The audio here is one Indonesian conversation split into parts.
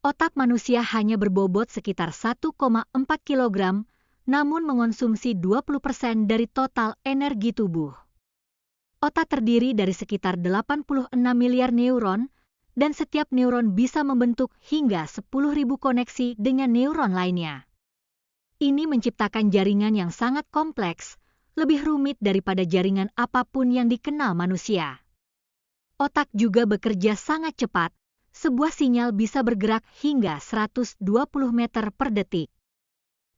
Otak manusia hanya berbobot sekitar 1,4 kg, namun mengonsumsi 20% dari total energi tubuh. Otak terdiri dari sekitar 86 miliar neuron, dan setiap neuron bisa membentuk hingga 10.000 koneksi dengan neuron lainnya. Ini menciptakan jaringan yang sangat kompleks, lebih rumit daripada jaringan apapun yang dikenal manusia. Otak juga bekerja sangat cepat, sebuah sinyal bisa bergerak hingga 120 meter per detik.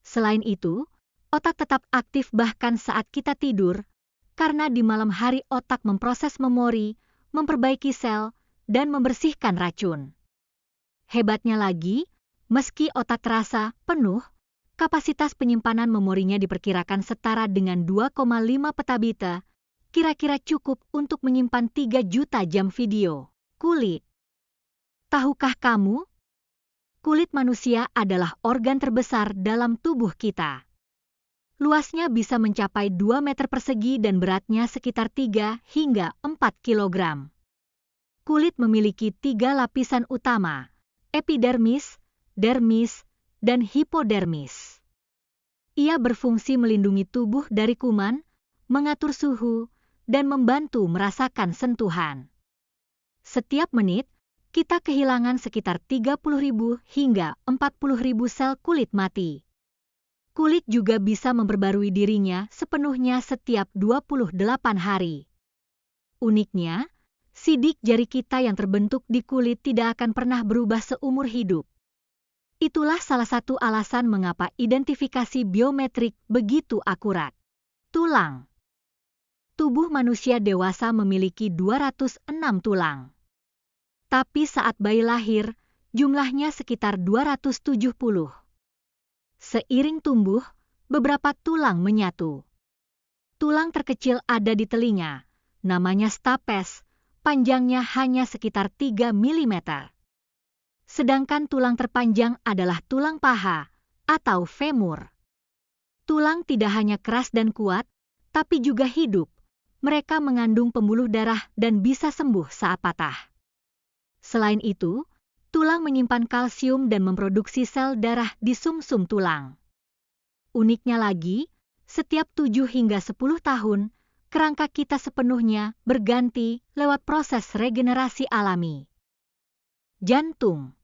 Selain itu, otak tetap aktif bahkan saat kita tidur, karena di malam hari otak memproses memori, memperbaiki sel, dan membersihkan racun. Hebatnya lagi, meski otak terasa penuh, kapasitas penyimpanan memorinya diperkirakan setara dengan 2,5 petabita, kira-kira cukup untuk menyimpan 3 juta jam video. Kulit. Tahukah kamu? Kulit manusia adalah organ terbesar dalam tubuh kita. Luasnya bisa mencapai 2 meter persegi dan beratnya sekitar 3 hingga 4 kilogram. Kulit memiliki 3 lapisan utama, epidermis, dermis, dan hipodermis. Ia berfungsi melindungi tubuh dari kuman, mengatur suhu, dan membantu merasakan sentuhan. Setiap menit, kita kehilangan sekitar 30.000 hingga 40.000 sel kulit mati. Kulit juga bisa memperbarui dirinya sepenuhnya setiap 28 hari. Uniknya, sidik jari kita yang terbentuk di kulit tidak akan pernah berubah seumur hidup. Itulah salah satu alasan mengapa identifikasi biometrik begitu akurat. Tulang. Tubuh manusia dewasa memiliki 206 tulang. Tapi saat bayi lahir, jumlahnya sekitar 270. Seiring tumbuh, beberapa tulang menyatu. Tulang terkecil ada di telinga, namanya stapes, panjangnya hanya sekitar 3 mm. Sedangkan tulang terpanjang adalah tulang paha atau femur. Tulang tidak hanya keras dan kuat, tapi juga hidup. Mereka mengandung pembuluh darah dan bisa sembuh saat patah. Selain itu, tulang menyimpan kalsium dan memproduksi sel darah di sumsum tulang. Uniknya lagi, setiap 7 hingga 10 tahun, kerangka kita sepenuhnya berganti lewat proses regenerasi alami. Jantung.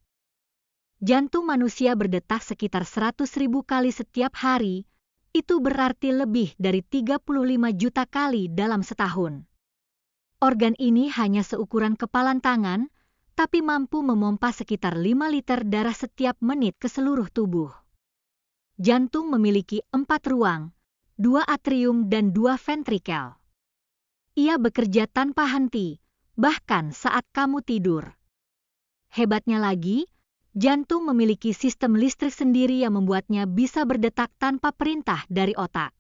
Jantung manusia berdetak sekitar 100.000 kali setiap hari, itu berarti lebih dari 35 juta kali dalam setahun. Organ ini hanya seukuran kepalan tangan, tapi mampu memompa sekitar 5 liter darah setiap menit ke seluruh tubuh. Jantung memiliki 4 ruang, 2 atrium dan 2 ventrikel. Ia bekerja tanpa henti, bahkan saat kamu tidur. Hebatnya lagi, jantung memiliki sistem listrik sendiri yang membuatnya bisa berdetak tanpa perintah dari otak.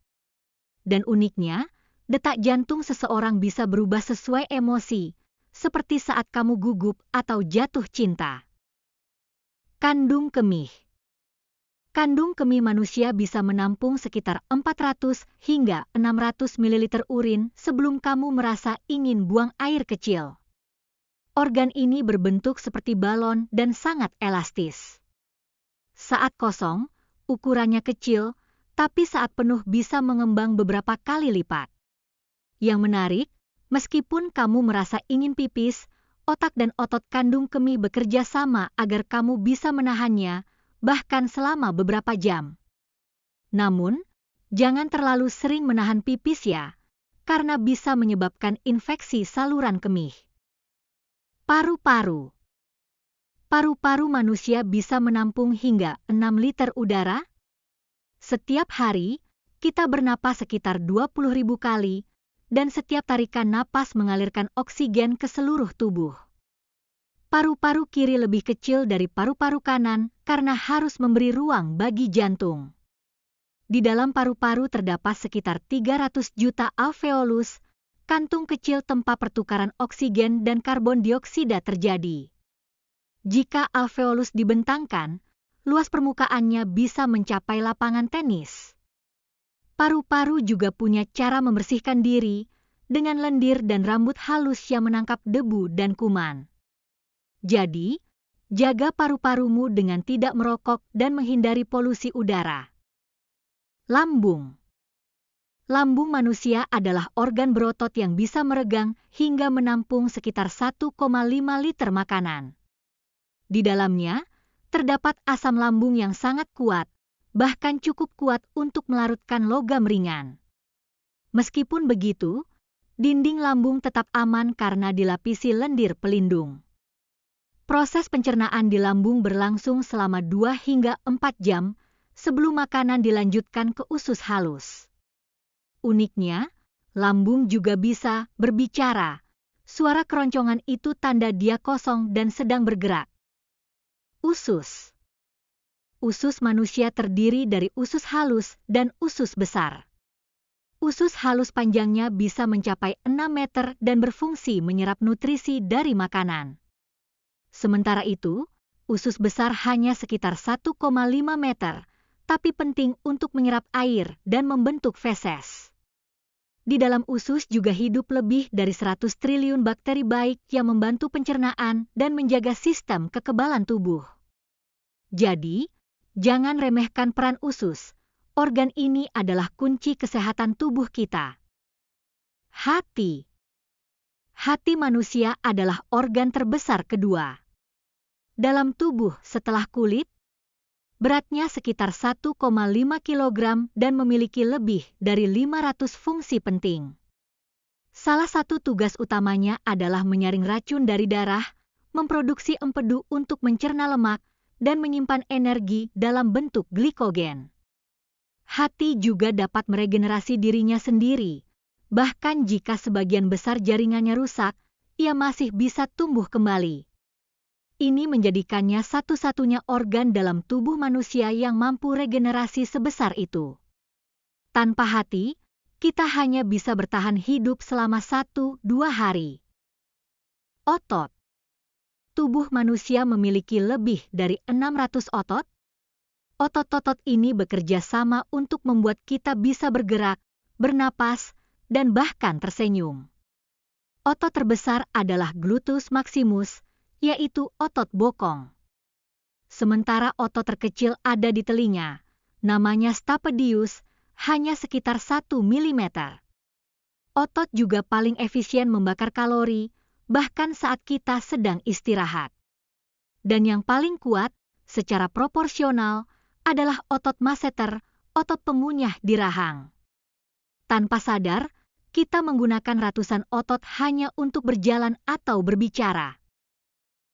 Dan uniknya, detak jantung seseorang bisa berubah sesuai emosi, seperti saat kamu gugup atau jatuh cinta. Kandung kemih. Kandung kemih manusia bisa menampung sekitar 400 hingga 600 ml urin sebelum kamu merasa ingin buang air kecil. Organ ini berbentuk seperti balon dan sangat elastis. Saat kosong, ukurannya kecil, tapi saat penuh bisa mengembang beberapa kali lipat. Yang menarik, meskipun kamu merasa ingin pipis, otak dan otot kandung kemih bekerja sama agar kamu bisa menahannya, bahkan selama beberapa jam. Namun, jangan terlalu sering menahan pipis ya, karena bisa menyebabkan infeksi saluran kemih. Paru-paru. Paru-paru manusia bisa menampung hingga 6 liter udara. Setiap hari, kita bernapas sekitar 20.000 kali, dan setiap tarikan napas mengalirkan oksigen ke seluruh tubuh. Paru-paru kiri lebih kecil dari paru-paru kanan karena harus memberi ruang bagi jantung. Di dalam paru-paru terdapat sekitar 300 juta alveolus, kantung kecil tempat pertukaran oksigen dan karbon dioksida terjadi. Jika alveolus dibentangkan, luas permukaannya bisa mencapai lapangan tenis. Paru-paru juga punya cara membersihkan diri dengan lendir dan rambut halus yang menangkap debu dan kuman. Jadi, Jaga paru-parumu dengan tidak merokok dan menghindari polusi udara. Lambung. Lambung manusia adalah organ berotot yang bisa meregang hingga menampung sekitar 1,5 liter makanan. Di dalamnya, terdapat asam lambung yang sangat kuat, bahkan cukup kuat untuk melarutkan logam ringan. Meskipun begitu, dinding lambung tetap aman karena dilapisi lendir pelindung. Proses pencernaan di lambung berlangsung selama 2 hingga 4 jam sebelum makanan dilanjutkan ke usus halus. Uniknya, lambung juga bisa berbicara. Suara keroncongan itu tanda dia kosong dan sedang bergerak. Usus. Usus manusia terdiri dari usus halus dan usus besar. Usus halus panjangnya bisa mencapai 6 meter dan berfungsi menyerap nutrisi dari makanan. Sementara itu, usus besar hanya sekitar 1,5 meter, tapi penting untuk menyerap air dan membentuk feses. Di dalam usus juga hidup lebih dari 100 triliun bakteri baik yang membantu pencernaan dan menjaga sistem kekebalan tubuh. Jadi, jangan remehkan peran usus. Organ ini adalah kunci kesehatan tubuh kita. Hati. Hati manusia adalah organ terbesar kedua dalam tubuh setelah kulit. Beratnya sekitar 1,5 kg dan memiliki lebih dari 500 fungsi penting. Salah satu tugas utamanya adalah menyaring racun dari darah, memproduksi empedu untuk mencerna lemak, dan menyimpan energi dalam bentuk glikogen. Hati juga dapat meregenerasi dirinya sendiri. Bahkan jika sebagian besar jaringannya rusak, ia masih bisa tumbuh kembali. Ini menjadikannya satu-satunya organ dalam tubuh manusia yang mampu regenerasi sebesar itu. Tanpa hati, kita hanya bisa bertahan hidup selama 1-2 hari. Otot. Tubuh manusia memiliki lebih dari 600 otot. Otot-otot ini bekerja sama untuk membuat kita bisa bergerak, bernapas, dan bahkan tersenyum. Otot terbesar adalah gluteus maximus, yaitu otot bokong. Sementara otot terkecil ada di telinga, namanya stapedius, hanya sekitar 1 mm. Otot juga paling efisien membakar kalori, bahkan saat kita sedang istirahat. Dan yang paling kuat, secara proporsional, adalah otot masseter, otot pengunyah di rahang. Tanpa sadar, kita menggunakan ratusan otot hanya untuk berjalan atau berbicara.